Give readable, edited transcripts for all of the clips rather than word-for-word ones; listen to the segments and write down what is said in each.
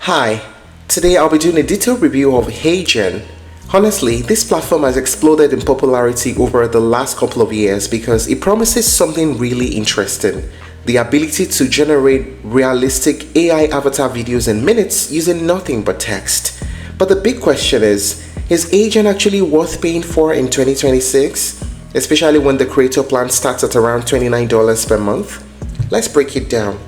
Hi, today I'll be doing a detailed review of HeyGen. Honestly, this platform has exploded in popularity over the last couple of years because it promises something really interesting: the ability to generate realistic AI avatar videos in minutes using nothing but text. But the big question is HeyGen actually worth paying for in 2026? Especially when the creator plan starts at around $29 per month? Let's break it down.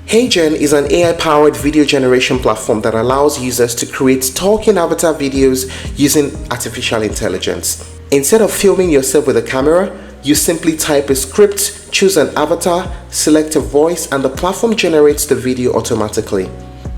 HeyGen is an AI-powered video generation platform that allows users to create talking avatar videos using artificial intelligence. Instead of filming yourself with a camera, you simply type a script, choose an avatar, select a voice, and the platform generates the video automatically.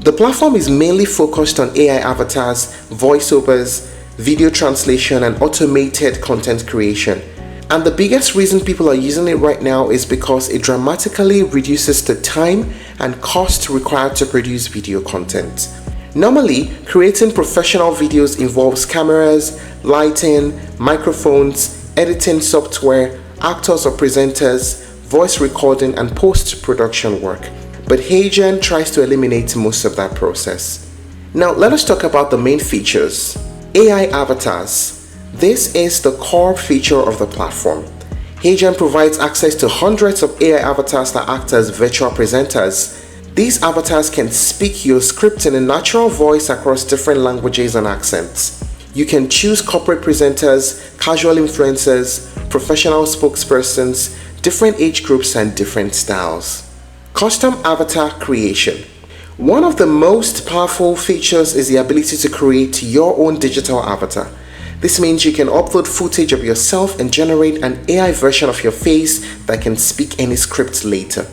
The platform is mainly focused on AI avatars, voiceovers, video translation, and automated content creation. And the biggest reason people are using it right now is because it dramatically reduces the time and cost required to produce video content. Normally, creating professional videos involves cameras, lighting, microphones, editing software, actors or presenters, voice recording, and post-production work. But HeyGen tries to eliminate most of that process. Now, let us talk about the main features. AI avatars. This is the core feature of the platform. HeyGen provides access to hundreds of AI avatars that act as virtual presenters. These avatars can speak your script in a natural voice across different languages and accents. You can choose corporate presenters, casual influencers, professional spokespersons, different age groups, and different styles. Custom avatar creation. One of the most powerful features is the ability to create your own digital avatar. This means you can upload footage of yourself and generate an AI version of your face that can speak any script later.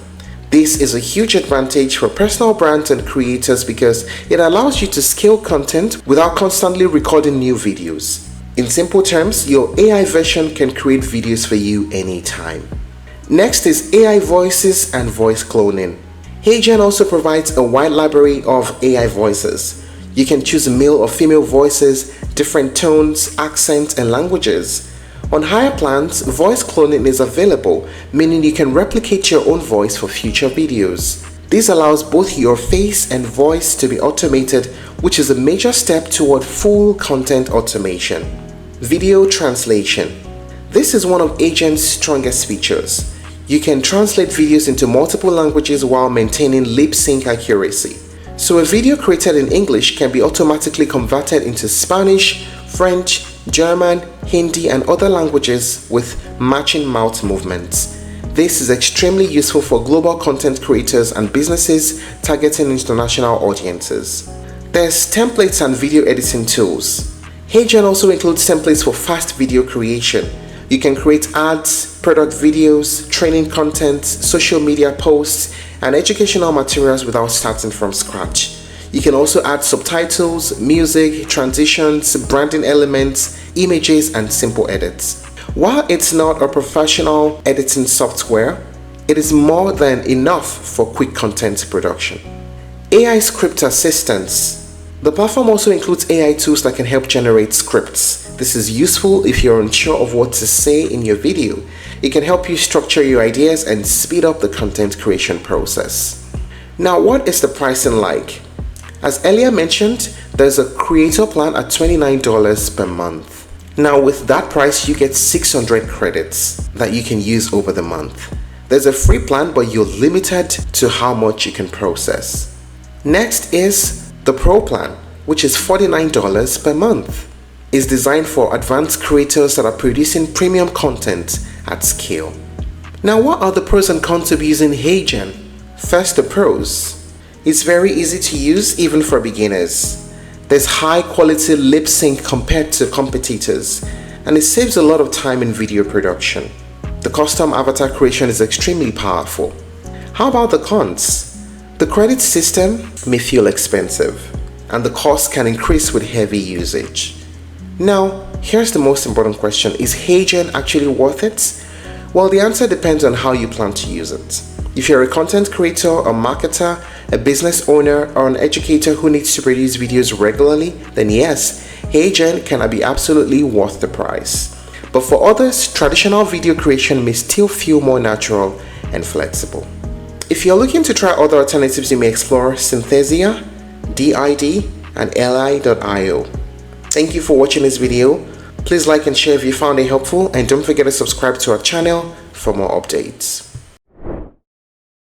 This is a huge advantage for personal brands and creators because it allows you to scale content without constantly recording new videos. In simple terms, your AI version can create videos for you anytime. Next is AI voices and voice cloning. HeyGen also provides a wide library of AI voices. You can choose male or female voices, different tones, accents, and languages. On higher plans, voice cloning is available, meaning you can replicate your own voice for future videos. This allows both your face and voice to be automated, which is a major step toward full content automation. Video translation. This is one of HeyGen's strongest features. You can translate videos into multiple languages while maintaining lip sync accuracy. So a video created in English can be automatically converted into Spanish, French, German, Hindi, and other languages with matching mouth movements. This is extremely useful for global content creators and businesses targeting international audiences. There's templates and video editing tools. HeyGen also includes templates for fast video creation. You can create ads, product videos, training content, social media posts, and educational materials without starting from scratch. You can also add subtitles, music, transitions, branding elements, images, and simple edits. While it's not a professional editing software, it is more than enough for quick content production. AI script assistance. The platform also includes AI tools that can help generate scripts. This is useful if you're unsure of what to say in your video. It can help you structure your ideas and speed up the content creation process. Now, what is the pricing like? As earlier mentioned, there's a creator plan at $29 per month. Now, with that price, you get 600 credits that you can use over the month. There's a free plan, but you're limited to how much you can process. Next is the Pro plan, which is $49 per month. It's designed for advanced creators that are producing premium content at scale. Now, what are the pros and cons of using HeyGen? First, the pros. It's very easy to use even for beginners. There's high quality lip sync compared to competitors, and it saves a lot of time in video production. The custom avatar creation is extremely powerful. How about the cons? The credit system may feel expensive, and the cost can increase with heavy usage. Now, here's the most important question: is HeyGen actually worth it? Well, the answer depends on how you plan to use it. If you're a content creator, a marketer, a business owner, or an educator who needs to produce videos regularly, then yes, HeyGen can be absolutely worth the price. But for others, traditional video creation may still feel more natural and flexible. If you're looking to try other alternatives, you may explore Synthesia, DID, and li.io. Thank you for watching this video. Please like and share if you found it helpful, and don't forget to subscribe to our channel for more updates.